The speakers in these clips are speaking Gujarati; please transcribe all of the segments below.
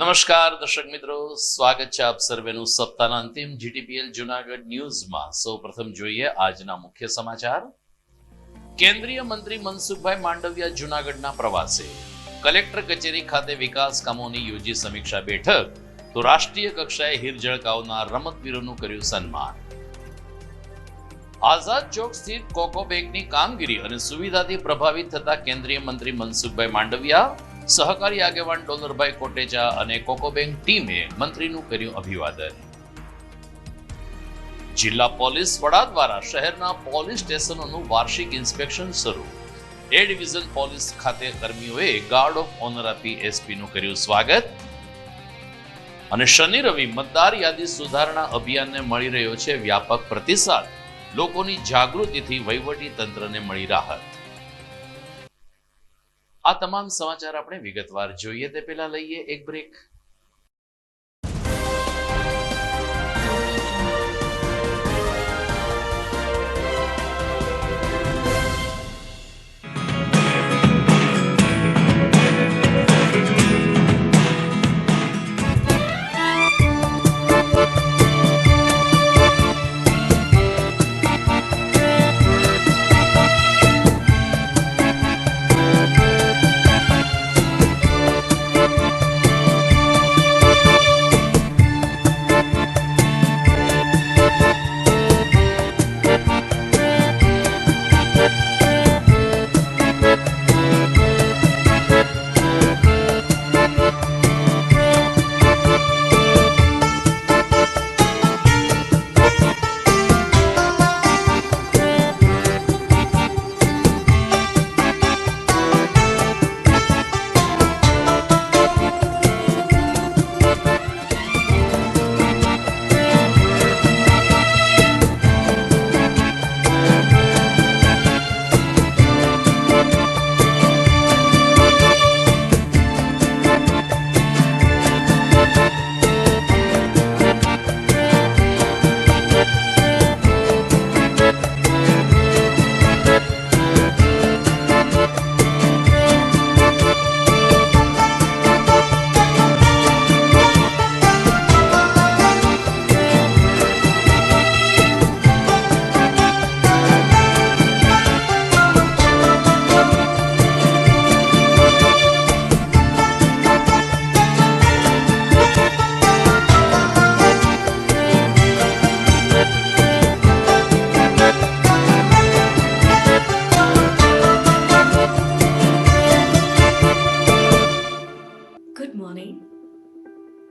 નમસ્કાર દર્શક મિત્રો, સ્વાગત છે આપ સર્વેનું સપ્તાહના અંતિમ જીટીપીએલ જૂનાગઢ ન્યૂઝમાં. સૌપ્રથમ જોઈએ આજના મુખ્ય સમાચાર. કેન્દ્રીય મંત્રી મનસુખભાઈ માંડવિયા જૂનાગઢના પ્રવાસે. કલેક્ટર કચેરી ખાતે વિકાસ કામોની યોજી સમીક્ષા બેઠક. તો રાષ્ટ્રીય કક્ષાએ હીર ઝળકાવનાર રમતવીરોનું કર્યું સન્માન. આઝાદ ચોક સ્થિત કોકો બેંકની કામગીરી અને સુવિધાથી પ્રભાવિત થતા કેન્દ્રીય મંત્રી મનસુખભાઈ માંડવિયા, સહકારી આગેવાન ડોલરભાઈ કોટેચા અને કોકો બેંક ટીમે મંત્રીનું કર્યું અભિવાદન. જિલ્લા પોલીસ વડા દ્વારા શહેરના પોલીસ સ્ટેશનોનું વાર્ષિક ઇન્સ્પેક્શન શરૂ. એ ડિવિઝન પોલીસ ખાતે કર્મીઓએ ગાર્ડ ઓફ ઓનર આપી એસપીનું કર્યું સ્વાગત. અને શનિ રવિ મતદાર યાદી સુધારણા અભિયાનને મળી રહ્યો છે વ્યાપક પ્રતિસાદ. લોકોની જાગૃતિથી વહીવટી તંત્રને મળી રાહત. આ તમામ સમાચાર આપણે વિગતવાર જોઈએ તે પહેલા લઈએ એક બ્રેક.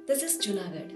This is Junagadh.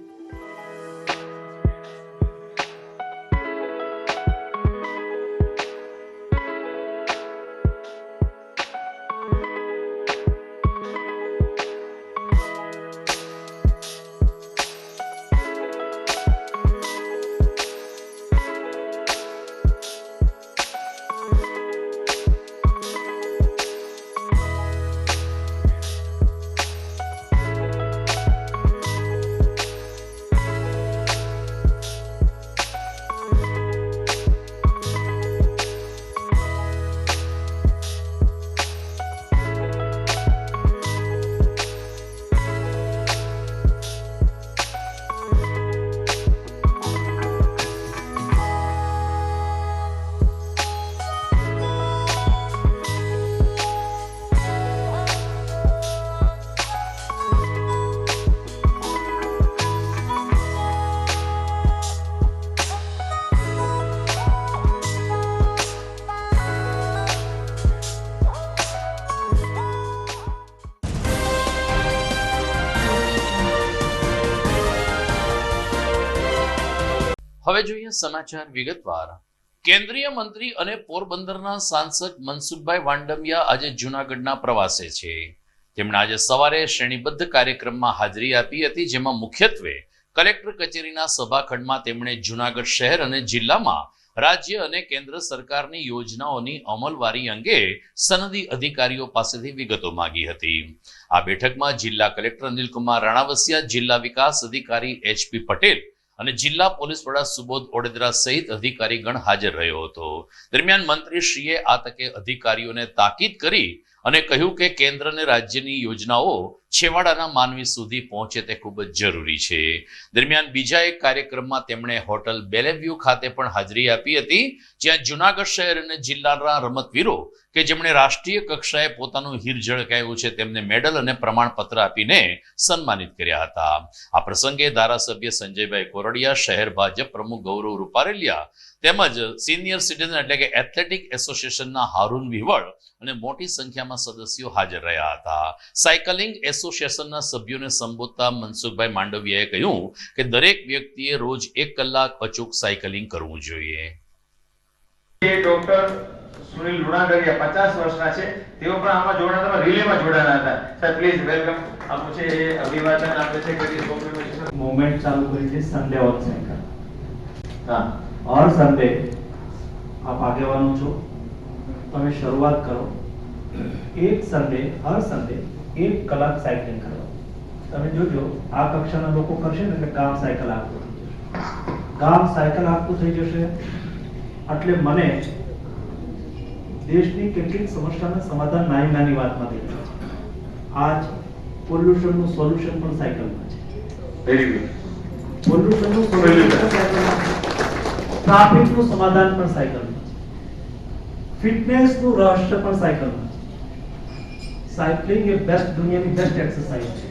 હવે જોઈએ સમાચાર વિગતવાર. કેન્દ્રીય મંત્રી અને પોરબંદરના સાંસદ મનસુખભાઈ માંડવિયા આજે જૂનાગઢના પ્રવાસે છે. તેમણે આજે સવારે શ્રેણીબદ્ધ કાર્યક્રમમાં હાજરી આપી હતી, જેમાં મુખ્યત્વે કલેક્ટર કચેરીના સભાખંડમાં તેમણે જૂનાગઢ શહેર અને જિલ્લામાં રાજ્ય અને કેન્દ્ર સરકારની યોજનાઓની અમલવારી અંગે સનદી અધિકારીઓ પાસેથી વિગતો માંગી હતી. આ બેઠકમાં જિલ્લા કલેક્ટર અનિલકુમાર રાણાવસિયા, જિલ્લા વિકાસ અધિકારી એચપી પટેલ અને જિલ્લા પોલીસ વડા સુબોધ ઓડેદરા સહિત અધિકારીગણ હાજર રહ્યો હતો. દરમિયાન મંત્રીશ્રીએ આ તકે અધિકારીઓને તાકીદ કરી અને કહ્યું કે કેન્દ્ર અને રાજ્યની યોજનાઓ છેવાડાના માનવી સુધી પહોંચે તે ખૂબ જ જરૂરી છે. દરમિયાન બીજા એક કાર્યક્રમમાં તેમણે હોટલ બેલેવ્યુ ખાતે પણ હાજરી આપી હતી, જ્યાં જૂનાગઢ શહેર અને જિલ્લાના રમતવીરો કે જેમણે રાષ્ટ્રીય કક્ષાએ પોતાનું હીર ઝળકાવ્યું છે તેમને મેડલ અને પ્રમાણપત્ર આપીને સન્માનિત કર્યા હતા. આ પ્રસંગે ધારાસભ્ય સંજયભાઈ કોરડિયા, શહેર ભાજપ પ્રમુખ ગૌરવ રૂપારેલિયા તેમજ સિનિયર સિટીઝન એટલે કે એથ્લેટિક એસોસિએશનના હારૂન વિહવળ અને મોટી સંખ્યામાં સદસ્યો હાજર રહ્યા હતા. સાયકલિંગ એસોસિએશનના સભ્યોને સંબોધતા મનસુખભાઈ માંડવિયાએ કહ્યું કે દરેક વ્યક્તિએ રોજ 1 કલાક અચૂક સાયકલિંગ કરવું જોઈએ. ડોક્ટર સુનિલ લુણાગડિયા 50 વર્ષના છે, તેઓ પણ આમાં જોડાણા રિલેમાં જોડાણા હતા. Sir please welcome. આપનું છે એ અભિવાદન આપે છે કે કોમ્પ્લિમેન્ટ मूवमेंट चालू करी थी संडे और साइकिल. હા और संडे आप आगे वालों छो તમે શરૂઆત કરો. એક સન્ડે હર સન્ડે 1 કલાક સાયકલિંગ કરો. તમે જોજો આ કક્ષાના લોકો કરશે ને એટલે ગામ સાયકલ આપવું થઈ જશે. ગામ સાયકલ આપવું થઈ જશે એટલે મને દેશની કેટલીક સમસ્યાના સમાધાન નાની નાની વાતમાં થઈ જાય છે. આજ પોલ્યુશનનું સોલ્યુશન પણ સાયકલમાં છે. Very good. પોલ્યુશનનું સોલ્યુશન પણ સાયકલમાં છે. ટ્રાફિકનું સમાધાન પણ સાયકલમાં છે. ફિટનેસનું રહસ્ય પણ સાયકલમાં છે. સાયકલિંગ એ બેસ્ટ દુનિયાની બેસ્ટ એક્સરસાઇઝ છે.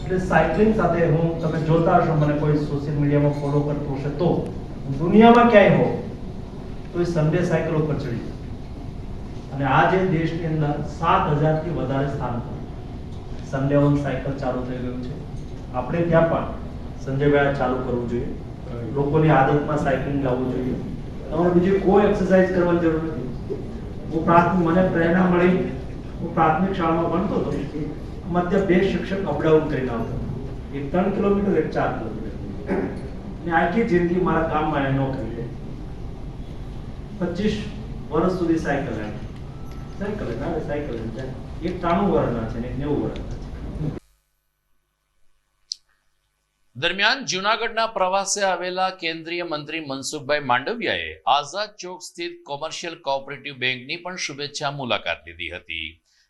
એટલે સાયકલિંગ સાથે હું તમે જોતા હશો મને કોઈ સોશિયલ મીડિયામાં ફોલો કરતો હશે તો દુનિયામાં ક્યાંય હો તો એ સન્ડે સાયકલ ઉપર ચડી જાય. અને આજે દેશની અંદર 7000 થી વધારે સ્થાન પર સન્ડે ઓન સાયકલ ચાલુ થઈ ગયું છે. આપણે ત્યાં પણ સંજયભાઈ ચાલુ કરવું જોઈએ. લોકોની આદતમાં સાયકલિંગ લાવવું જોઈએ. તમારે બીજી કોઈ એક્સરસાઇઝ કરવાની જરૂર નથી. મને પ્રેરણા મળી. હું પ્રાથમિક શાળામાં ભણતો હતો. મધ્ય 2 શિક્ષક અપડાઉન કરીને આવતો. એક 3 કિલોમીટર, એક 4 કિલોમીટર. ને આખી જિંદગી મારા ગામમાં એ નોકરી છે. 25 વર્ષ સુધી સાયકલ આવી. સાયકલ જાય. એક 93 વર્ષના છે ને એક 90 વર્ષના છે. દરમિયાન જૂનાગઢના પ્રવાસે આવેલા કેન્દ્રીય મંત્રી મનસુખભાઈ માંડવિયાએ આઝાદ ચોક સ્થિત કોમર્શિયલ કોઓપરેટિવ બેંકની પણ શુભેચ્છા મુલાકાત લીધી હતી.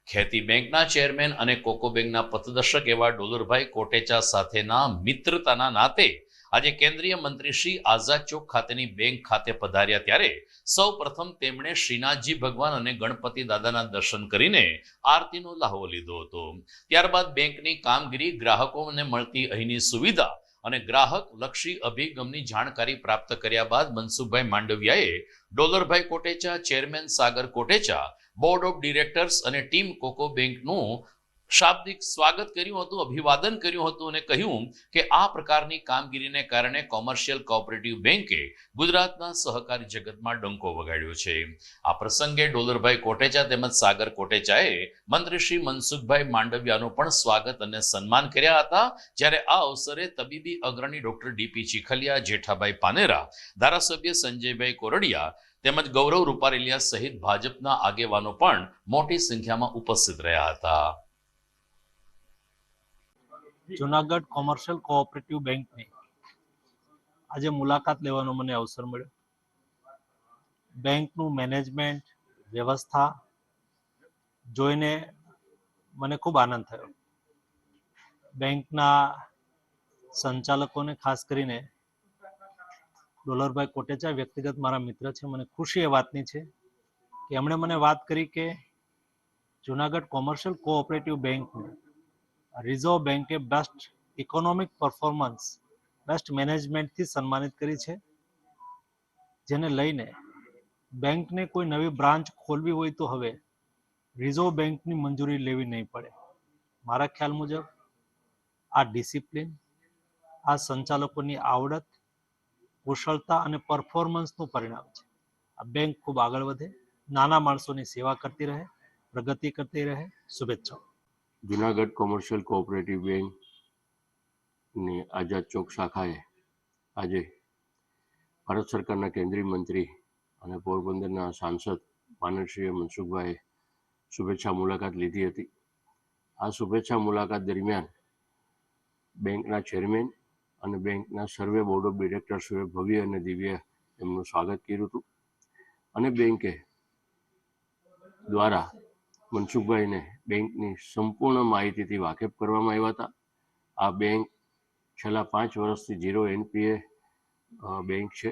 ખેતી બેંકના ચેરમેન અને કોકો બેંકના પથદર્શક એવા ડોલરભાઈ કોટેચા સાથેના મિત્રતાના નાતે આજે કેન્દ્રીય મંત્રી શ્રી આઝાદ ચોક ખાતેની બેંક ખાતે પધાર્યા ત્યારે સૌ પ્રથમ તેમણે શ્રીનાથજી ભગવાન અને ગણપતિ દાદાના દર્શન કરીને આરતીનો લાહવો લીધો હતો. ત્યારબાદ બેંકની કામગીરી, ગ્રાહકોને મળતી અહીંની સુવિધા અને ગ્રાહક લક્ષી અભિગમની જાણકારી પ્રાપ્ત કર્યા બાદ મનસુખભાઈ માંડવિયાએ Dolarbhai Kotecha, chairman Sagar Kotecha, board of directors અને ટીમ કોકો બેંકનું શાબ્દિક સ્વાગત કર્યું હતું, અભિવાદન કર્યું હતું અને કહ્યું કે આ પ્રકારની કામગીરીને કારણે કોમર્શિયલ કોઓપરેટિવ બેંકે ગુજરાતના સહકારી જગતમાં ડંકો વગાડ્યો છે. આ પ્રસંગે ડોલરભાઈ કોટેચા તેમજ સાગર કોટેચાએ મંત્રી શ્રી મનસુખભાઈ માંડવિયાનું પણ સ્વાગત અને સન્માન કર્યા હતા. જ્યારે આ અવસરે તબીબી અગ્રણી ડોક્ટર ડીપી ચીખલિયા, જેઠાભાઈ પાનેરા, ધારાસભ્ય સંજયભાઈ કોરડિયા તેમજ ગૌરવ રૂપારેલિયા સહિત ભાજપના આગેવાનો પણ મોટી સંખ્યામાં ઉપસ્થિત રહ્યા હતા. જુનાગઢ કોમર્શિયલ કોઓપરેટિવ બેંકની આજે મુલાકાત લેવાનો મને અવસર મળ્યો. બેંકનું મેનેજમેન્ટ, વ્યવસ્થા જોઈને મને ખૂબ આનંદ થયો. બેંકના સંચાલકોને, ખાસ કરીને ડોલરભાઈ કોટેચા વ્યક્તિગત મારા મિત્ર છે, મને ખુશી એ વાતની છે કે એમણે મને વાત કરી કે જુનાગઢ કોમર્શિયલ કોઓપરેટિવ બેંકનું રિઝર્વ બેંકે બેસ્ટ ઇકોનોમિક પરફોર્મન્સ, બેસ્ટ મેનેજમેન્ટથી સન્માનિત કરી છે, જેને લઈને બેંકને કોઈ નવી બ્રાન્ચ ખોલવી હોય તો હવે રિઝર્વ બેંકની મંજૂરી લેવી નહીં પડે. મારા ખ્યાલ મુજબ આ ડિસિપ્લિન, આ સંચાલકોની આવડત, કુશળતા અને પરફોર્મન્સનું પરિણામ છે. આ બેંક ખૂબ આગળ વધે, નાના માણસોની સેવા કરતી રહે, પ્રગતિ કરતી રહે. શુભેચ્છાઓ. જુનાગઢ કોમર્શિયલ કોઓપરેટિવ બેંકની આઝાદ ચોક શાખાએ આજે ભારત સરકારના કેન્દ્રીય મંત્રી અને પોરબંદરના સાંસદ માનનીય શ્રી મનસુખભાઈએ શુભેચ્છા મુલાકાત લીધી હતી. આ શુભેચ્છા મુલાકાત દરમિયાન બેંકના ચેરમેન અને બેંકના સર્વે બોર્ડ ઓફ ડિરેક્ટર્સોએ ભવ્ય અને દિવ્ય એમનું સ્વાગત કર્યું હતું અને બેંકે દ્વારા મનસુખભાઈને બેંકની સંપૂર્ણ માહિતીથી વાકેફ કરવામાં આવ્યા હતા. આ બેંક છેલ્લા 5 વર્ષથી 0 NPA બેંક છે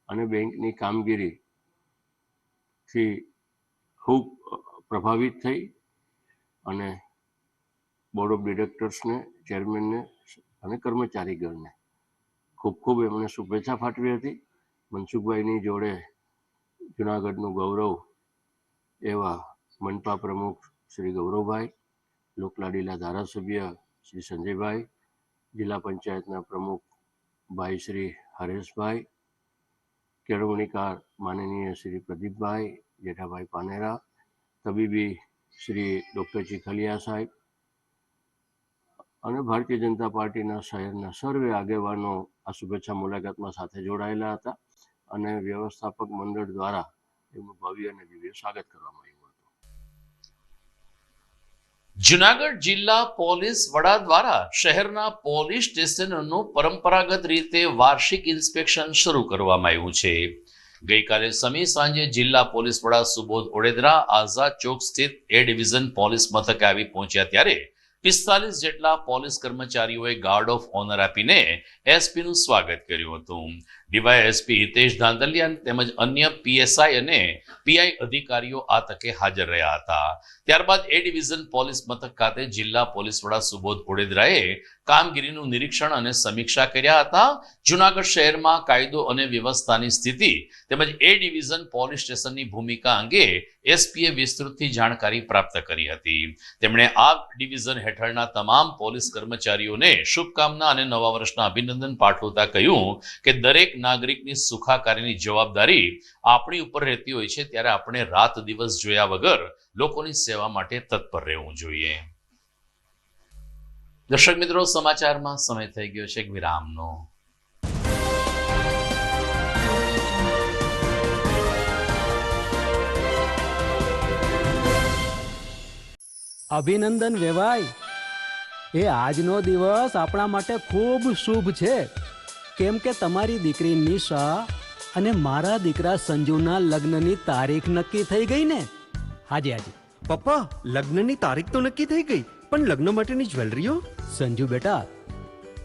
અને બેંકની કામગીરીથી ખૂબ પ્રભાવિત થઈ અને બોર્ડ ઓફ ડિરેક્ટર્સને, ચેરમેનને અને કર્મચારીગણને ખૂબ ખૂબ એમણે શુભેચ્છા પાઠવી હતી. મનસુખભાઈની જોડે જુનાગઢનું ગૌરવ એવા મનપા પ્રમુખ શ્રી ગૌરવભાઈ, લોકલાડીલા ધારાસભ્ય શ્રી સંજયભાઈ, જિલ્લા પંચાયતના પ્રમુખ ભાઈ શ્રી હરેશભાઈ, કેળવણીકાર માનનીય શ્રી પ્રદીપભાઈ, જેઠાભાઈ પાનેરા, તબીબી શ્રી ડૉક્ટર ચીખલિયા સાહેબ અને ભારતીય જનતા પાર્ટીના શહેરના સર્વે આગેવાનો આ શુભેચ્છા મુલાકાતમાં સાથે જોડાયેલા હતા અને વ્યવસ્થાપક મંડળ દ્વારા એમનું ભવ્ય અને દિવ્ય સ્વાગત કરવામાં આવ્યું હતું. જુનાગઢ જિલ્લા પોલીસ વડા દ્વારા શહેરના પોલીસ સ્ટેશનોનું પરંપરાગત રીતે વાર્ષિક ઇન્સ્પેક્શન શરૂ કરવામાં આવ્યું છે. ગઈકાલે સમી સાંજે જિલ્લા પોલીસ વડા સુબોધ ઓડેદરા આઝાદ ચોક સ્થિત એ ડિવિઝન પોલીસ મથકે આવી પહોંચ્યા ત્યારે 45 જેટલા પોલીસ કર્મચારીઓએ ગાર્ડ ઓફ ઓનર આપીને એસપીનું સ્વાગત કર્યું હતું. ડીવાયએસપી હિતેશ ધાંધલિયા તેમજ અન્ય પીએસઆઈ અને પીઆઈ અધિકારીઓ આ તકે હાજર રહ્યા હતા. ત્યારબાદ એ ડિવિઝન પોલીસ મથક ખાતે જિલ્લા પોલીસ વડા સુબોધ ઓડેદરાએ કામગીરીનું નિરીક્ષણ અને સમીક્ષા કર્યા હતા. જુનાગઢ શહેરમાં કાયદો અને વ્યવસ્થાની સ્થિતિ તેમજ એ ડિવિઝન પોલીસ સ્ટેશનની ભૂમિકા અંગે એસપીએ વિસ્તૃતથી જાણકારી પ્રાપ્ત કરી હતી. તેમણે આ ડિવિઝન હેઠળના તમામ પોલીસ કર્મચારીઓને શુભકામના અને નવા વર્ષના અભિનંદન પાઠવતા કહ્યું કે દરેક નાગરિકની સુખાકારીની જવાબદારી આપણી ઉપર રહેતી હોય છે, ત્યારે આપણે રાત દિવસ જોયા વગર લોકોની સેવા માટે તત્પર રહેવું જોઈએ. દર્શક મિત્રો, સમાચારમાં સમય થઈ ગયો છે એક વિરામનો. અભિનંદન વેવાય, એ આજનો દિવસ આપણા માટે ખૂબ શુભ છે, કેમ કે તમારી દીકરી નિશા અને મારા દીકરા સંજુના લગ્નની તારીખ નક્કી થઈ ગઈ ને. હાજી હાજી પપ્પા, લગ્નની તારીખ તો નક્કી થઈ ગઈ, પણ લગ્ન માટેની જ્વેલરીઓ? સંજુ બેટા,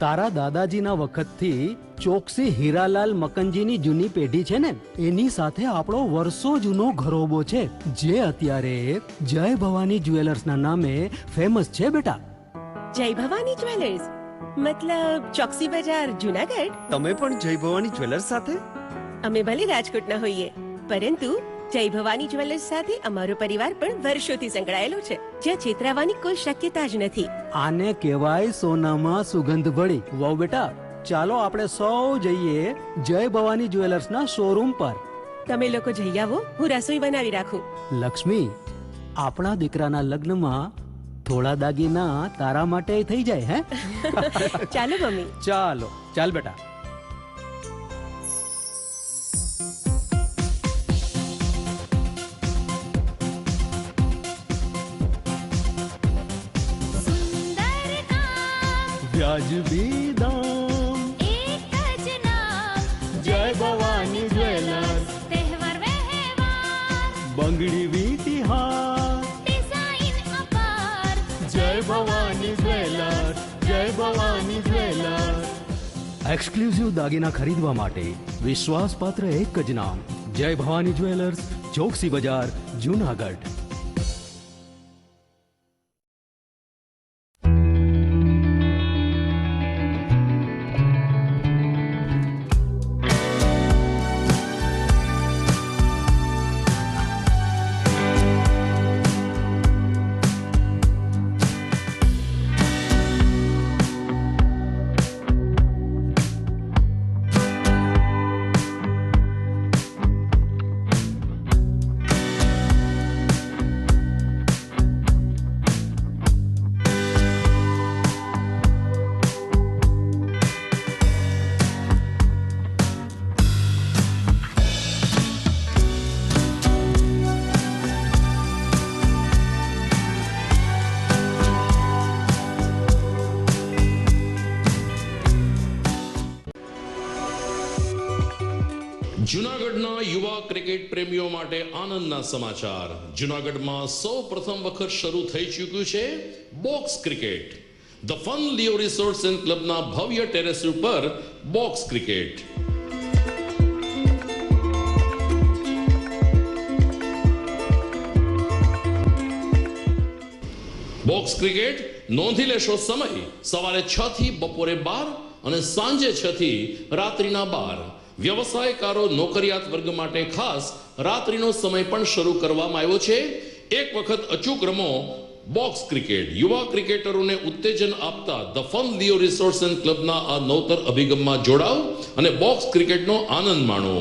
તારા દાદાજીના વખતથી ચોકસી હીરાલાલ મકનજીની જૂની પેઢી છે ને, એની સાથે આપણો વર્ષો જૂનો ઘરોબો છે, જે અત્યારે જય ભવાની જ્વેલર્સના નામે ફેમસ છે બેટા. જય ભવાની જ્વેલર્સ મતલબ ચોકસી બજાર, જુનાગઢ? તમે પણ જય ભવાની જ્વેલર્સ સાથે? અમે ભલે રાજકોટના હોઈએ, પરંતુ જય ભવાની જ્વેલર્સ સાથે અમારો પરિવાર પણ વર્ષોથી સંકળાયેલો છે, જ્યાં છેતરાવાની કોઈ શક્યતા જ નથી. આને કહેવાય સોનામાં સુગંધ ભળી. વહુ બેટા, ચાલો આપણે સૌ જઈએ જય ભવાની જ્વેલર્સના શોરૂમ પર. તમે લોકો જઈ આવો, હું રસોઈ બનાવી રાખું. લક્ષ્મી, આપણા દીકરાના લગ્નમાં થોડા દાગીના તારા માટે થઈ જાય. હે ચાલો મમ્મી. ચાલો ચાલ બેટા. વ્યાજબી દામ, એક જ નામ, જય ભવાની જ્વેલર્સ. તહેવાર વ્યવહાર, બંગડી વીટી હાર, ડિઝાઇન અપાર, જય ભવાની જ્વેલર્સ, જય ભવાની જ્વેલર્સ. એક્સક્લુઝિવ દાગીના ખરીદવા માટે વિશ્વાસપાત્ર એક જ નામ, જય ભવાની જ્વેલર્સ, ચોકસી બજાર, જુનાગઢ. ક્રિકેટ પ્રેમીઓ માટે આનંદના સમાચાર. જૂનાગઢમાં સૌ પ્રથમ વખત શરૂ થઈ ચૂક્યું છે box cricket. The fun Leo resorts and ક્લબના ભવ્ય ટેરેસ ઉપર બોક્સ ક્રિકેટ. બોક્સ ક્રિકેટ નોંધી લેશો સમય સવારે 6 થી બપોરે 12 અને સાંજે 6 થી રાત્રિના 12. વ્યવસાયકારો નોકરિયાત વર્ગ માટે ખાસ રાત્રિનો સમય પણ શરૂ કરવામાં આવ્યો છે. એક વખત અચૂક રમો બોક્સ ક્રિકેટ. યુવા ક્રિકેટરોને ઉત્તેજન આપતા the fun Leo resorts and ક્લબના આ નવતર અભિગમમાં જોડાઓ અને બોક્સ ક્રિકેટનો આનંદ માણો.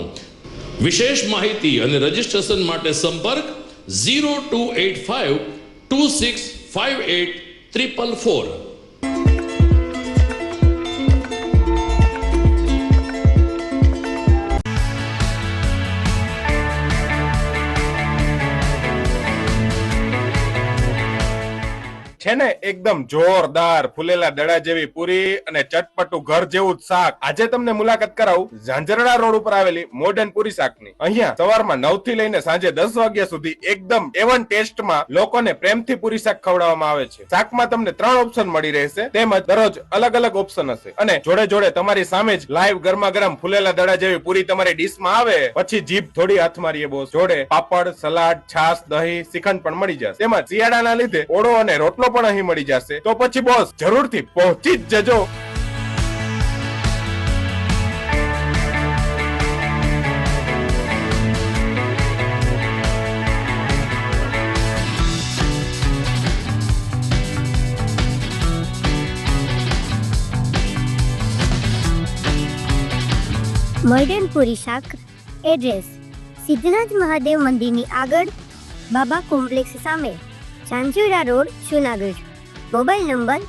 વિશેષ માહિતી અને રજીસ્ટ્રેશન માટે સંપર્ક 0285 2658 444. છે ને એકદમ જોરદાર ફૂલેલા દડા જેવી પૂરી અને ચટપટું ઘર જેવું જ શાક. આજે તમને મુલાકાત કરાવું ઝાંઝરડા રોડ ઉપર આવેલી મોડર્ન પૂરી શાકની. અહીંયા સવારમાં 9 થી લઈને સાંજે 10 વાગ્યા સુધી એકદમ એવન ટેસ્ટમાં લોકોને પ્રેમથી પૂરી શાક ખવડાવવામાં આવે છે. શાકમાં તમને 3 ઓપ્શન મળી રહેશે, તેમજ દરરોજ અલગ અલગ ઓપ્શન હશે અને જોડે જોડે તમારી સામે જ લાઈવ ગરમા ગરમ ફૂલેલા દડા જેવી પૂરી તમારી ડીશમાં આવે પછી જીભ થોડી હાથ મારીએ બોસ. જોડે પાપડ, સલાડ, છાશ, દહીં, શ્રીખંડ પણ મળી જશે. તેમજ શિયાળાના લીધે ઓળો અને રોટલો પણ અહીં મળી જશે. તો પછી બોસ જરૂરથી પહોંચી જ જજો. મોડર્ન પૂરી શાક. એડ્રેસ સિદ્ધનાથ મહાદેવ મંદિરની આગળ, બાબા કોમ્પ્લેક્સ સામે, Zanzarda road, Junagadh. Mobile number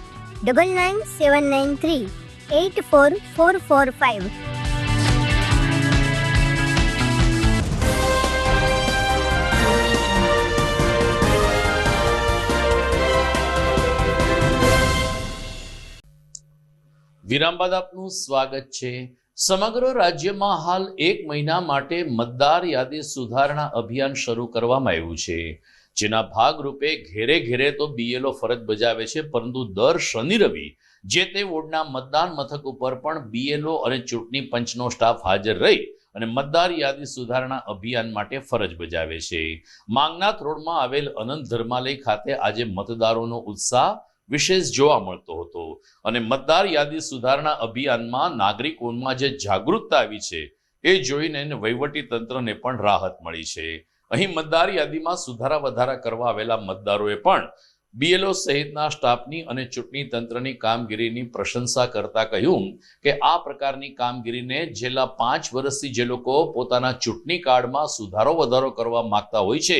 9979384445. વિરામ બાદ આપનું સ્વાગત છે. સમગ્ર રાજ્યમાં હાલ 1 મહિના માટે મતદાર યાદી સુધારણા અભિયાન શરૂ કરવામાં આવ્યું છે. જેના ભાગરૂપે ઘેરે ઘેરે તો બીએલઓ ફરજ બજાવે છે, પરંતુ દર શનિ રવિ જે તે વોર્ડના મતદાન મથક ઉપર પણ બીએલઓ અને ચૂંટણી પંચનો સ્ટાફ હાજર રહી અને મતદાર યાદી સુધારણા અભિયાન માટે ફરજ બજાવે છે. માંગનાથ રોડમાં આવેલ અનંત ધર્માલય ખાતે આજે મતદારોનો ઉત્સાહ વિશેષ જોવા મળતો હતો અને મતદાર યાદી સુધારણા અભિયાનમાં નાગરિકોમાં જે જાગૃતતા આવી છે એ જોઈને વહીવટી તંત્રને પણ રાહત મળી છે. અહીં મતદાર યાદીમાં સુધારા વધારા કરવા આવેલા મતદારોએ પણ બીએલઓ સહિતના સ્ટાફની અને ચૂંટણી તંત્રની કામગીરીની પ્રશંસા કરતા કહ્યું કે આ પ્રકારની કામગીરીને છેલ્લા 5 વર્ષથી જે લોકો પોતાના ચૂંટણી કાર્ડમાં સુધારો વધારો કરવા માંગતા હોય છે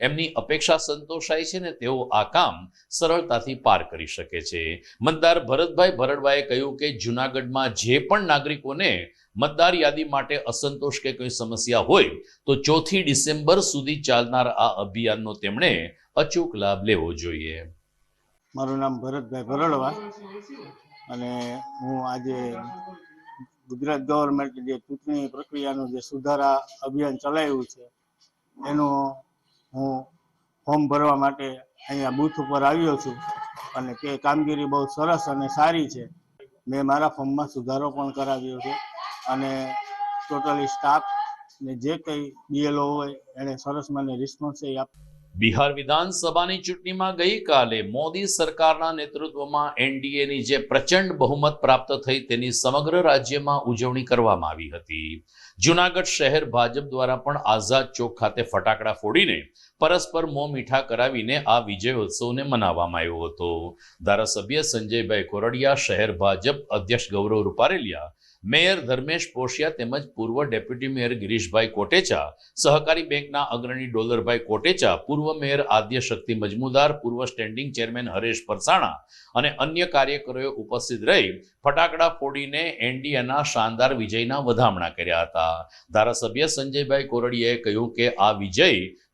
એમની અપેક્ષા સંતોષાય છે ને તેઓ આ કામ સરળતાથી પાર કરી શકે છે. મતદાર ભરતભાઈ ભરડવાએ કહ્યું કે જૂનાગઢમાં જે પણ નાગરિકોને મતદાર યાદી માટે અસંતોષ કે કોઈ સમસ્યા હોય તો 4 ડિસેમ્બર સુધી ચાલનાર આ અભિયાનનો તેમણે અચૂક લાભ લેવો જોઈએ. મારું નામ ભરતભાઈ ભરડવા અને હું આજે ગુજરાત ગવર્મેન્ટ જે ચૂંટણી પ્રક્રિયાનું જે સુધારા અભિયાન ચલાવ્યું છે એનું હું ફોર્મ ભરવા માટે અહીંયા બૂથ ઉપર આવ્યો છું અને તે કામગીરી બહુ સરસ અને સારી છે. મેં મારા ફોર્મમાં સુધારો પણ કરાવ્યો છે અને ટોટલી સ્ટાફ ને જે કંઈ બીએલઓ હોય એને સરસ મને રિસ્પોન્સ આપ્યો. બિહાર વિધાનસભાની ચૂંટણીમાં ગઈકાલે મોદી સરકારના નેતૃત્વમાં એનડીએની જે પ્રચંડ બહુમત પ્રાપ્ત થઈ તેની સમગ્ર રાજ્યમાં ઉજવણી કરવામાં આવી હતી. જૂનાગઢ શહેર ભાજપ દ્વારા પણ આઝાદ ચોક ખાતે ફટાકડા ફોડીને પરસ્પર મોં મીઠા કરાવીને આ વિજયોત્સવને મનાવવામાં આવ્યો હતો. ધારાસભ્ય સંજયભાઈ કોરડિયા, શહેર ભાજપ અધ્યક્ષ ગૌરવ રૂપારેલિયા, મેયર ધર્મેશ પોશિયા તેમજ પૂર્વ ડેપ્યુટી મેયર ગિરીશભાઈ કોટેચા, સહકારી બેંકના અગ્રણી ડોલરભાઈ કોટેચા, પૂર્વ મેયર આદ્ય શક્તિ મજમુદાર, પૂર્વ સ્ટેન્ડિંગ ચેરમેન હરેશ પરસાણા અને અન્ય કાર્યકરોએ ઉપસ્થિત રહી ફટાકડા ફોડીને એનડીએના શાનદાર વિજયના વધામણા કર્યા હતા. ધારાસભ્ય સંજયભાઈ કોરડિયાએ કહ્યું કે આ વિજય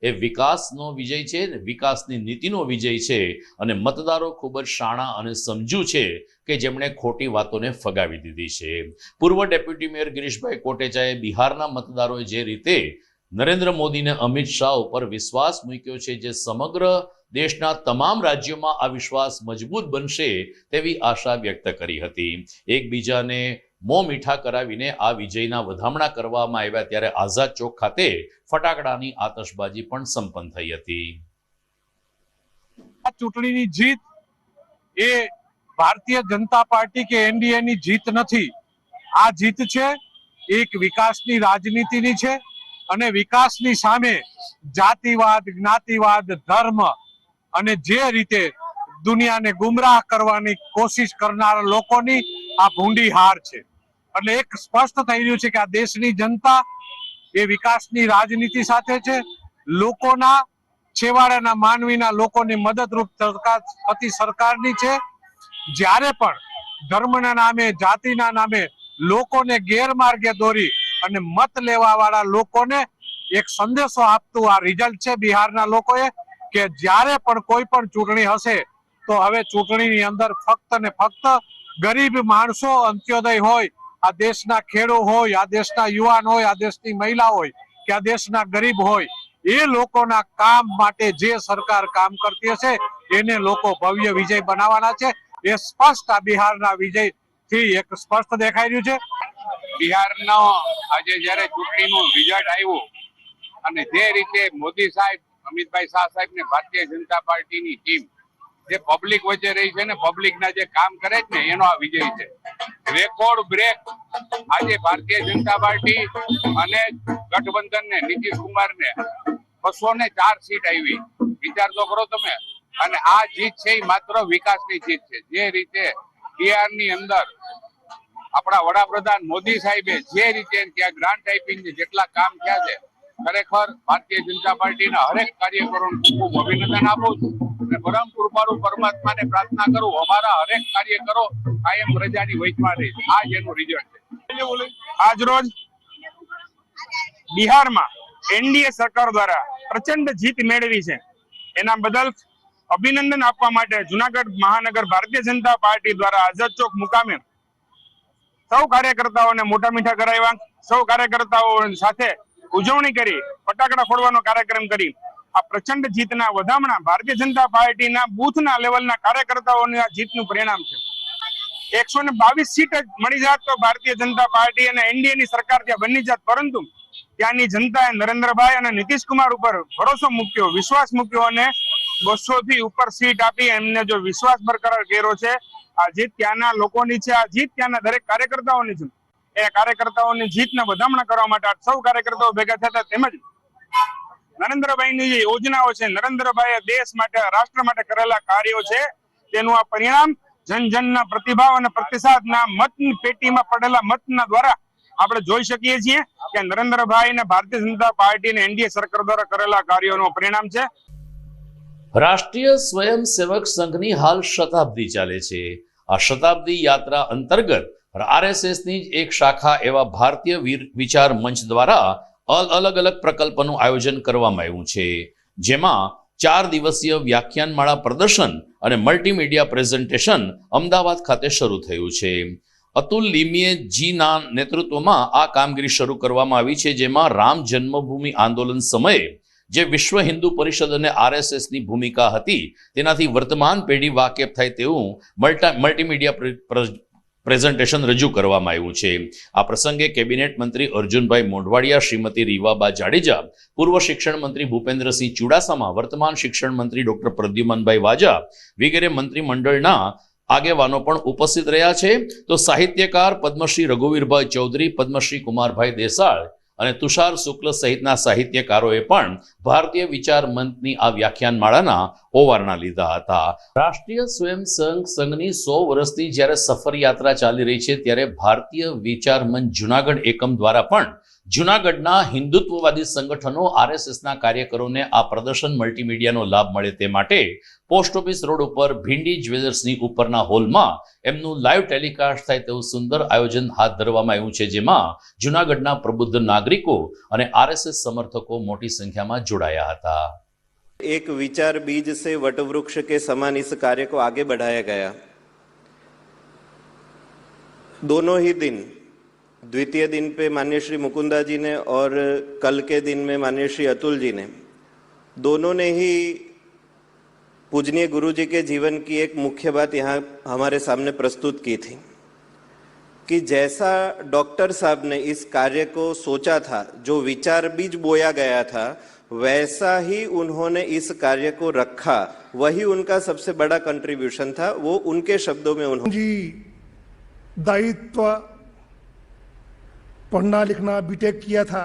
એ વિકાસનો વિજય છે, વિકાસની નીતિનો વિજય છે અને મતદારો ખૂબ જ શાણા અને સમજુ છે કે જેમણે ખોટી વાતોને ફગાવી દીધી છે. પૂર્વ ડેપ્યુટી મેયર ગિરીશભાઈ કોટેચાએ બિહારના મતદારોએ જે રીતે નરેન્દ્ર મોદીને અમિત શાહ ઉપર વિશ્વાસ મૂક્યો છે, જે સમગ્ર દેશના તમામ રાજ્યોમાં આ વિશ્વાસ મજબૂત બનશે તેવી આશા વ્યક્ત કરી હતી. એકબીજાને મોં મીઠા કરાવીને આ વિજયના વધામણા કરવામાં આવ્યા ત્યારે આઝાદ ચોક ખાતે ફટાકડાની આતશબાજી પણ સંપન્ન થઈ હતી. આ ચૂંટણીની જીત એ ભારતીય જનતા પાર્ટી કે એનડીએ ની જીત નથી. આ જીત છે એક વિકાસની રાજનીતિની છે અને વિકાસની સામે જાતિવાદ, જ્ઞાતિવાદ, ધર્મ અને જે રીતે દુનિયાને ગુમરાહ કરવાની કોશિશ કરનારા લોકોની આ ભૂંડી હાર છે. એટલે એક સ્પષ્ટ થઈ રહ્યું છે કે આ દેશની જનતા એ વિકાસની રાજનીતિ સાથે છે. લોકોના, છેવાડાના માનવીના લોકોની મદદરૂપ થતી સરકારની છે. જ્યારે પણ ધર્મના નામે, જાતિના નામે લોકોને ગેરમાર્ગે દોરી અને મત લેવા વાળા લોકોને એક સંદેશો આપતું આ રિઝલ્ટ છે બિહારના લોકોએ, કે જ્યારે પણ કોઈ પણ ચૂંટણી હશે તો હવે ચૂંટણીની અંદર ફક્ત ને ફક્ત ગરીબ માણસો, અંત્યોદય હોય, આ દેશના ખેડૂત હોય, આ દેશના યુવાન હોય, આ દેશની મહિલા હોય કે આ દેશના ગરીબ હોય, એ લોકોના કામ માટે જે સરકાર કામ કરતી હશે એને લોકો ભવ્ય વિજય બનાવવાના છે. એ સ્પષ્ટ આ બિહારના વિજય થી એક સ્પષ્ટ દેખાઈ રહ્યું છે. બિહારનો આજે જયારે ચૂંટણીનું રિઝલ્ટ આવ્યું અને જે રીતે મોદી સાહેબ, અમિતભાઈ શાહ સાહેબ ને ભારતીય જનતા પાર્ટીની ટીમ જે પબ્લિક વચ્ચે રહી છે ને પબ્લિકના જે કામ કરે છે ને એનો આ વિજય છે. રેકોર્ડ બ્રેક આજે ભારતીય જનતા પાર્ટી અને ગઠબંધન ને નીતિશ કુમાર ને 204 સીટ આવી. વિચાર તો કરો તમે. અને આ જીત છે એ માત્ર વિકાસની જીત છે. જે રીતે બિહારની અંદર આપણા વડાપ્રધાન મોદી સાહેબે જે રીતે ત્યાં ગ્રાન્ટ આપીને જેટલા કામ થયા છે, ખરેખર ભારતીય જનતા પાર્ટીના હરેક કાર્યકરોને ખૂબ અભિનંદન આપું છું અને પરમ કૃપાળુ પરમાત્માને પ્રાર્થના કરું અમારા હરેક કાર્યકરો કાયમ પ્રજાની વચમાં રહે. આ જ એનું રિઝલ્ટ છે. આજ રોજ બિહારમાં એનડીએ સરકાર દ્વારા પ્રચંડ જીત મેળવી છે. એના બદલ અભિનંદન આપવા માટે જુનાગઢ મહાનગર ભારતીય જનતા પાર્ટી દ્વારા આઝાદ ચોક મુકામે સૌ કાર્યકર્તાઓને મોટા મીઠા કરાવ્યા. સૌ કાર્યકર્તાઓ સાથે ઉજવણી કરી, ફટાકડા ફોડવાનો કાર્યક્રમ કરી આ પ્રચંડ જીતના વધામણા ભારતીય જનતા પાર્ટીના બૂથના લેવલના કાર્યકર્તાઓની આ જીતનું પરિણામ છે. 122 સીટ જ મળી જાત તો ભારતીય જનતા પાર્ટી અને એનડીએ ની સરકાર ત્યાં બની જાત, પરંતુ ત્યાંની જનતાએ નરેન્દ્રભાઈ અને નીતિશ કુમાર ઉપર ભરોસો મૂક્યો, વિશ્વાસ મૂક્યો અને 200 થી ઉપર સીટ આપી એમને જો વિશ્વાસ બરકરાર કર્યો છે. આ જીત ત્યાંના લોકોની છે. આ જીત ત્યાંના દરેક કાર્યકર્તાઓની છે. એ કાર્યકર્તાઓની જીતના વધામણા કરવા માટે સૌ કાર્યકર્તાઓ ભેગા થતા, તેમજ નરેન્દ્રભાઈની જે યોજનાઓ છે, નરેન્દ્રભાઈએ દેશ માટે, રાષ્ટ્ર માટે કરેલા કાર્યો છે, તેનું આ પરિણામ જનજનના પ્રતિભાવ અને પ્રતિસાદના મતની પેટીમાં પડેલા મતના દ્વારા આપણે જોઈ શકીએ છીએ કે નરેન્દ્રભાઈ અને ભારતીય જનતા પાર્ટી અને એનડીએ સરકાર દ્વારા કરેલા કાર્યોનું પરિણામ છે. રાષ્ટ્રીય સ્વયંસેવક સંઘની હાલ શતાબ્દી ચાલે છે. આ શતાબ્દી યાત્રા અંતર્ગત આરએસએસની જ એક શાખા એવા ભારતીય વિચાર મંચ દ્વારા અલગ અલગ પ્રકલ્પનું આયોજન કરવામાં આવ્યું છે, જેમાં 4 દિવસીય વ્યાખ્યાનમાળા પ્રદર્શન અને મલ્ટીમીડિયા પ્રેઝન્ટેશન અમદાવાદ ખાતે શરૂ થયું છે. અતુલ લીમીએજીના નેતૃત્વમાં આ કામગીરી શરૂ કરવામાં આવી છે, જેમાં રામ જન્મભૂમિ આંદોલન સમયે જે વિશ્વ હિન્દુ પરિષદ અને આરએસએસની ભૂમિકા હતી તેનાથી વર્તમાન પેઢી વાકેફ થાય તેવું મલ્ટીમીડિયા પ્રેઝન્ટેશન રજૂ કરવામાં આવ્યું છે. આ પ્રસંગે કેબિનેટ મંત્રી અર્જુનભાઈ મોઢવાડિયા, શ્રીમતી રીવાબા જાડેજા, પૂર્વ શિક્ષણ મંત્રી ભૂપેન્દ્રસિંહ ચુડાસમા, વર્તમાન શિક્ષણ મંત્રી ડોક્ટર પ્રદ્યુમનભાઈ વાજા વગેરે મંત્રીમંડળના આગેવાનો પણ ઉપસ્થિત રહ્યા છે. તો સાહિત્યકાર પદ્મશ્રી રઘુવીરભાઈ ચૌધરી, પદ્મશ્રી કુમારભાઈ દેસાળ અને તુષાર શુક્લ સહિતના સાહિત્યકારોએ પણ ભારતીય વિચાર મંચની આ વ્યાખ્યાનમાળાના ઓવારણા લીધા હતા. રાષ્ટ્રીય સ્વયંસેવક સંઘની 100 વર્ષની જ્યારે સફર યાત્રા ચાલી રહી છે, ત્યારે ભારતીય વિચાર મંચ જુનાગઢ એકમ દ્વારા પણ જુનાગઢના હિન્દુત્વવાદી સંગઠનો, આરએસએસના કાર્યકરોને આ પ્રદર્શન મલ્ટીમીડિયાનો લાભ મળે તે માટે પોસ્ટ ઓફિસ રોડ ઉપર ભિંડી જ્વેલર્સની ઉપરના હોલમાં એમનું લાઈવ ટેલિકાસ્ટ થાય તેવું સુંદર આયોજન હાથ ધરવામાં આવ્યું છે, જેમાં જુનાગઢના પ્રબુદ્ધ નાગરિકો અને આરએસએસ સમર્થકો મોટી સંખ્યામાં જોડાયા હતા. एक विचार बीज से वटवृक्ष के समान इस कार्य को आगे बढ़ाया गया. दोनों ही दिन द्वितीय दिन पे माननीय श्री मुकुंदा जी ने और कल के दिन में माननीय श्री अतुल जी ने दोनों ने ही पूजनीय गुरु जी के जीवन की एक मुख्य बात यहाँ हमारे सामने प्रस्तुत की थी कि जैसा डॉक्टर साहब ने इस कार्य को सोचा था, जो विचार बीज बोया गया था, वैसा ही उन्होंने इस कार्य को रखा। वही उनका सबसे बड़ा कंट्रीब्यूशन था। वो उनके शब्दों में उन्होंने जी दायित्व, पढ़ना लिखना, बीटेक किया था,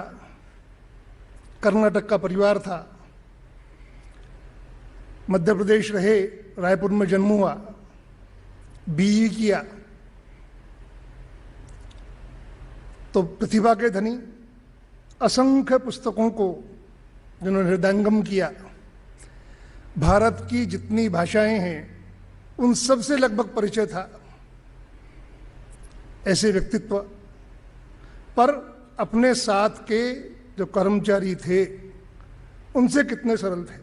कर्नाटक का परिवार था, मध्य प्रदेश रहे, रायपुर में जन्म हुआ, बीई किया, तो प्रतिभा के धनी, असंख्य पुस्तकों को जिन्होंने हृदयंगम किया, भारत की जितनी भाषाएं हैं उन सब से लगभग परिचय था। ऐसे व्यक्तित्व पर अपने साथ के जो कर्मचारी थे उनसे कितने सरल थे।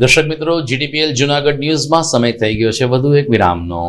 દર્શક મિત્રો, જીડીપીએલ જુનાગઢ ન્યૂઝમાં સમય થઈ ગયો છે વધુ એક વિરામનો।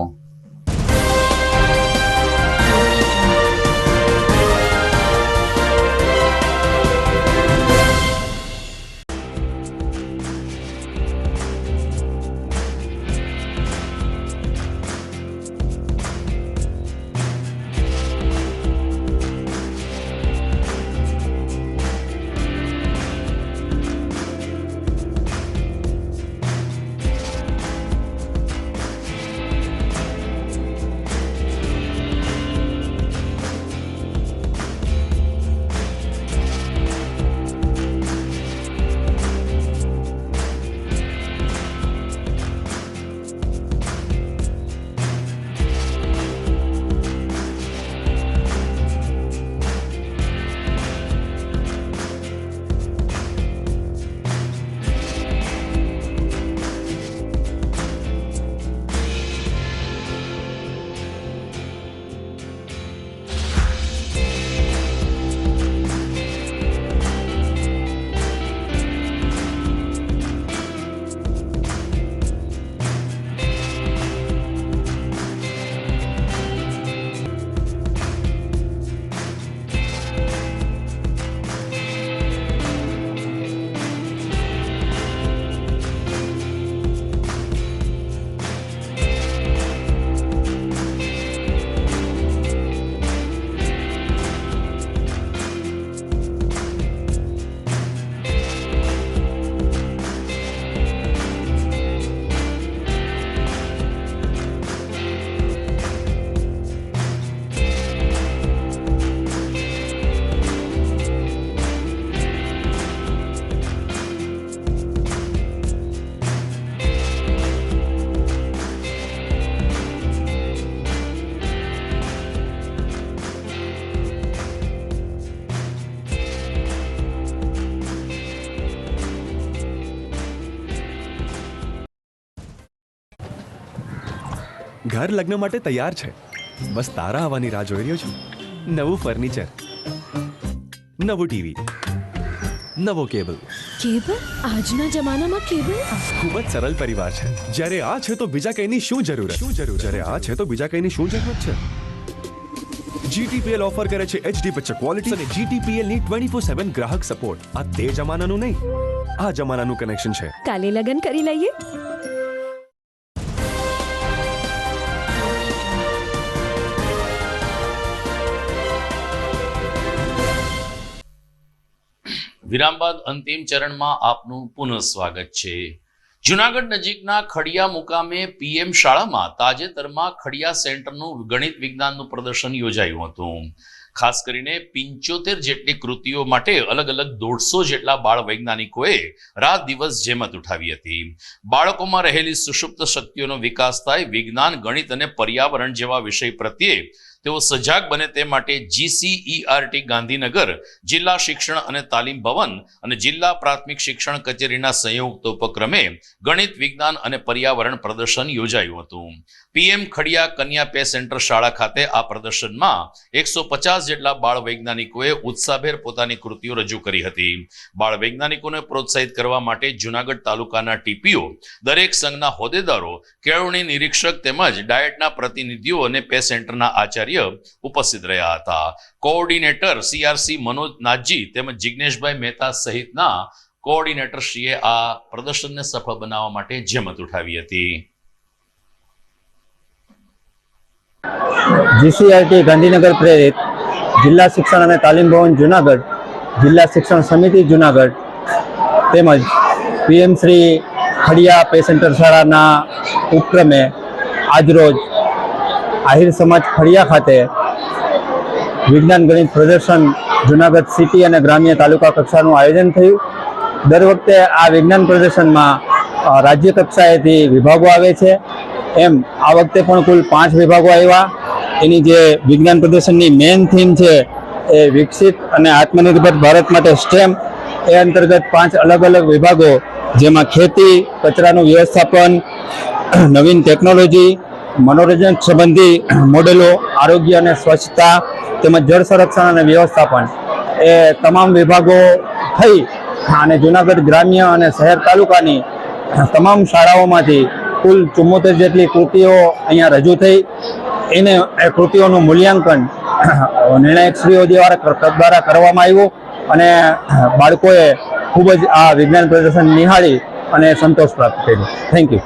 ઘર લગ્ન માટે તૈયાર છે, બસ તારા આવવાની રાહ જોઈ રહ્યો છું। નવું ફર્નિચર, નવું ટીવી, નવો કેબલ। કેબલ? આજના જમાનામાં કેબલ? ખૂબ જ સરળ પરિવાર છે। જ્યારે આ છે તો બીજા કઈની શું જરૂરત? જ્યારે આ છે તો બીજા કઈની શું જરૂરત છે? GTPL ઓફર કરે છે HD પિક્ચર ક્વોલિટી અને GTPL ની 24/7 ગ્રાહક સપોર્ટ। આ તે જમાનાનું નહીં, આ જમાનાનું કનેક્શન છે। કાલે લગન કરી લઈએ। વિરામ બાદ અંતિમ ચરણમાં આપનું પુનઃ સ્વાગત છે। જુનાગઢ નજીકના ખડિયા મુકામે PM શાળામાં તાજેતરમાં ખડિયા સેન્ટરનું ગણિત વિજ્ઞાનનું પ્રદર્શન યોજાયું હતું। ખાસ કરીને 75 જેટલી કૃતિઓ માટે અલગ અલગ 150 જેટલા બાળ વૈજ્ઞાનિકોએ રાત દિવસ જહેમત ઉઠાવી હતી। બાળકોમાં રહેલી સુષુપ્ત શક્તિઓનો વિકાસ થાય, વિજ્ઞાન, ગણિત અને પર્યાવરણ જેવા વિષય પ્રત્યે તેઓ સજાગ બને તે માટે GCERT ગાંધીનગર, જિલ્લા શિક્ષણ અને તાલીમ ભવન અને જિલ્લા પ્રાથમિક શિક્ષણ કચેરીના સંયુક્ત ઉપક્રમે ગણિત, વિજ્ઞાન અને પર્યાવરણ પ્રદર્શન યોજાયું હતું। PM ખડિયા કન્યા પે સેન્ટર શાળા ખાતે આ પ્રદર્શનમાં 150 જેટલા બાળ વૈજ્ઞાનિકોએ ઉત્સાહભેર પોતાની કૃતિઓ રજૂ કરી હતી। બાળ વૈજ્ઞાનિકોને પ્રોત્સાહિત કરવા માટે જુનાગઢ તાલુકાના TPO, દરેક સંઘના હોદ્દેદારો, કેળવણી નિરીક્ષક તેમજ ડાયટના પ્રતિનિધિઓ અને પે સેન્ટરના આચાર્ય આચાર્ય ઉપસ્થિત રહ્યા હતા. કોઓર્ડિનેટર CRC મનોજ નાથજી તેમજ જિગ્નેશભાઈ મહેતા સહિતના કોઓર્ડિનેટરશ્રીએ આ પ્રદર્શનને સફળ બનાવવા માટે જહેમત ઉઠાવી હતી. GCRT ગાંધીનગર પ્રેરિત જિલ્લા શિક્ષણ અને તાલીમ ભવન જુનાગઢ, જિલ્લા શિક્ષણ સમિતિ જુનાગઢ તેમજ PM Shri Khadiya pay centre શાળાના ઉપક્રમે આજરોજ આહિર સમાજ ખડિયા ખાતે વિજ્ઞાન ગણિત પ્રદર્શન જુનાગઢ સિટી અને ગ્રામ્ય તાલુકા કક્ષાનું આયોજન થયું. દર વખતે આ વિજ્ઞાન પ્રદર્શનમાં રાજ્ય કક્ષાએથી વિભાગો આવે છે, એમ આ વખતે પણ કુલ 5 વિભાગો આવ્યા. એની જે વિજ્ઞાન પ્રદર્શનની મેઇન થીમ છે એ વિકસિત અને આત્મનિર્ભર ભારત માટે STEM, એ અંતર્ગત 5 અલગ અલગ વિભાગો, જેમાં ખેતી, કચરાનું વ્યવસ્થાપન, નવીન ટેકનોલોજી, મનોરંજન સંબંધી મોડેલો, આરોગ્ય અને સ્વચ્છતા તેમજ જળ સંરક્ષણ અને વ્યવસ્થાપન, એ તમામ વિભાગો થઈ અને જુનાગઢ ગ્રામ્ય અને શહેર તાલુકાની તમામ શાળાઓમાંથી કુલ 74 જેટલી કૃતિઓ અહીંયા રજૂ થઈ. એને એ કૃતિઓનું મૂલ્યાંકન નિર્ણાયકશ્રીઓ દ્વારા કરવામાં આવ્યું અને બાળકોએ ખૂબ જ આ વિજ્ઞાન પ્રદર્શન નિહાળી અને સંતોષ પ્રાપ્ત કર્યો. Thank you.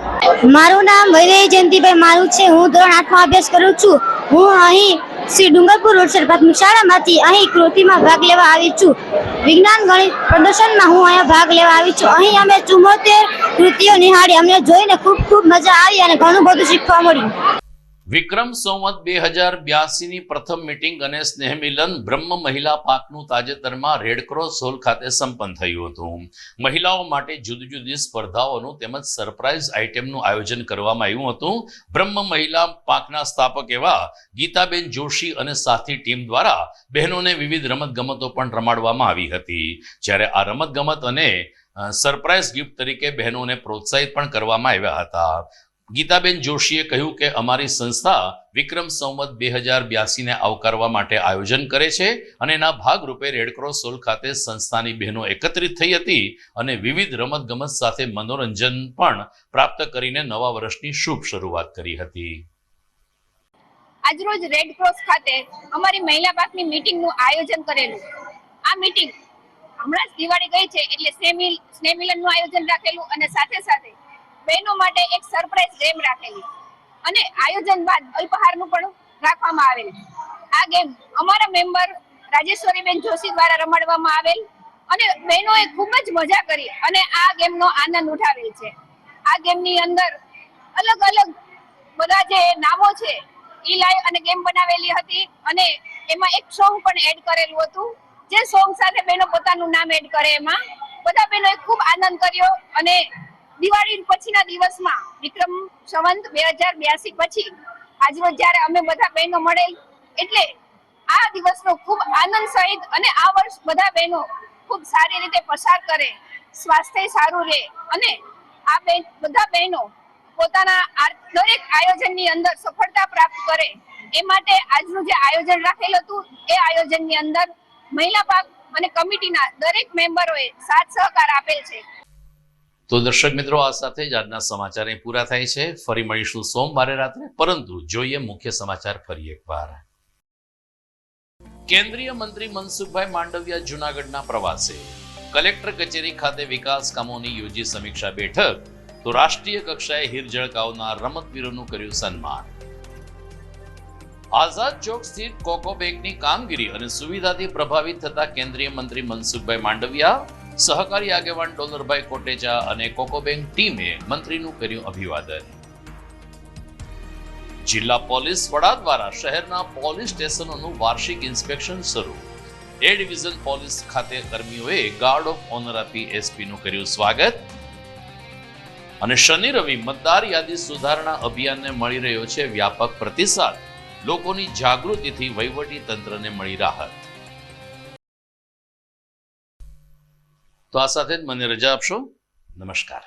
મારું નામ વૈદેહી જયંતિભાઈ મારું છે. હું ધોરણ 8માં અભ્યાસ કરું છું. હું અહીં શ્રી ડુંગરપુર રોડસર પ્રાથમિક શાળામાંથી અહીં કૃતિમાં ભાગ લેવા આવી છું. વિજ્ઞાન ગણિત પ્રદર્શનમાં હું અહીંયા ભાગ લેવા આવી છું. અહીં અમે 74 કૃતિઓ નિહાળી. અમને જોઈને ખૂબ મજા આવી અને ઘણું બધું શીખવા મળ્યું. વિક્રમ સંવત 2082ની પ્રથમ મીટિંગ અને સ્નેહમિલન બ્રહ્મ મહિલા પાકનું તાજેતરમાં રેડક્રોસ હોલ ખાતે સંપન્ન થયું હતું. મહિલાઓ માટે જુદી જુદી સ્પર્ધાઓનું તેમજ સરપ્રાઇઝ આઇટમનું આયોજન કરવામાં આવ્યું હતું. બ્રહ્મ મહિલા પાકના સ્થાપક એવા ગીતાબેન જોશી અને સાથી ટીમ દ્વારા બહેનોને વિવિધ રમતગમતો પણ રમાડવામાં આવી હતી. જ્યારે આ રમતગમત અને સરપ્રાઇઝ ગિફ્ટ તરીકે બહેનોને પ્રોત્સાહિત પણ કરવામાં આવ્યા હતા. ગીતાબેન જોશીએ કહ્યું કે અમારી સંસ્થા વિક્રમ સંવત 2082ને આવકારવા માટે આયોજન કરે છે અને એના ભાગરૂપે રેડક્રોસ હોલ ખાતે સંસ્થાની બહેનો એકત્રિત થઈ હતી અને વિવિધ રમતગમત સાથે મનોરંજન પણ પ્રાપ્ત કરીને નવા વર્ષની શુભ શરૂઆત કરી હતી. આજરોજ રેડક્રોસ ખાતે અમારી મહિલા પાકની મીટિંગનું આયોજન કરેલું. આ મીટિંગ હમણાં જ દિવાળી ગઈ છે એટલે સ્નેહમિલનનું આયોજન રાખેલું અને સાથે સાથે બહેનો માટે એક સરપ્રાઇઝ ગેમ રાખેલી અને આયોજન બાદ અલ્પાહારનું પણ રાખવામાં આવેલ. આ ગેમ અમારા મેમ્બર રાજેશ્વરીબેન જોશી દ્વારા રમાડવામાં આવેલ અને બહેનોએ ખૂબ જ મજા કરી અને આ ગેમનો આનંદ ઉઠાવેલ છે. આ ગેમની અંદર અલગ અલગ બધા જે નામો છે એ લાઈવ અને ગેમ બનાવેલી હતી અને એમાં એક સોંગ પણ એડ કરેલું હતું. જે સોંગ સાથે બહેનો પોતાનું નામ એડ કરે એમાં બધા બહેનોએ ખૂબ આનંદ કર્યો અને દિવાળી પછીના દિવસમાં વિક્રમ સંવત 2082 પછી આજરોજ જ્યારે અમે બધા બહેનો મળેલ એટલે આ દિવસનો ખૂબ આનંદ સહિત અને આ વર્ષ બધા બહેનો ખૂબ સારી રીતે પસાર કરે, સ્વાસ્થ્ય સારું રહે અને આ બધા બહેનો પોતાના દરેક આયોજનની અંદર સફળતા પ્રાપ્ત કરે એ માટે આજનું જે આયોજન રાખેલું હતું એ આયોજનની અંદર મહિલા પાક અને કમિટીના દરેક મેમ્બરોએ સાથ સહકાર આપેલ છે. તો દર્શક મિત્રો, આ સાથે જ આજના સમાચાર અહીં પૂરા થાય છે. ફરી મળીશું સોમવારે રાત્રે, પરંતુ જોઈએ મુખ્ય સમાચાર ફરી એકવાર. કેન્દ્રીય મંત્રી મનસુખભાઈ માંડવિયા જૂનાગઢના પ્રવાસે. કલેક્ટર કચેરી ખાતે વિકાસ કામોની યોજી સમીક્ષા બેઠક. તો રાષ્ટ્રીય કક્ષાએ હીર ઝળકાવનાર રમતવીરોનું કર્યું સન્માન. આઝાદ ચોક સ્થિત કોકો બેંકની કામગીરી અને સુવિધાથી પ્રભાવિત થતા કેન્દ્રીય મંત્રી મનસુખભાઈ માંડવિયા, સહકારી આગેવાન ડોલરભાઈ કોટેચા અને કોકો બેંક ટીમે મંત્રીનું કર્યું અભિવાદન. જિલ્લા પોલીસ વડા દ્વારા શહેરના પોલીસ સ્ટેશનોનું વાર્ષિક ઇન્સ્પેક્શન શરૂ. એ ડિવિઝન પોલીસ ખાતે કર્મીઓએ ગાર્ડ ઓફ ઓનર આપી એસપીનું કર્યું સ્વાગત. અને શનિ રવિ મતદાર યાદી સુધારણા અભિયાનને મળી રહ્યો છે વ્યાપક પ્રતિસાદ. લોકોની જાગૃતિથી વહીવટી તંત્રને મળી રાહત. તો આ સાથે જ મને રજા આપશો. નમસ્કાર.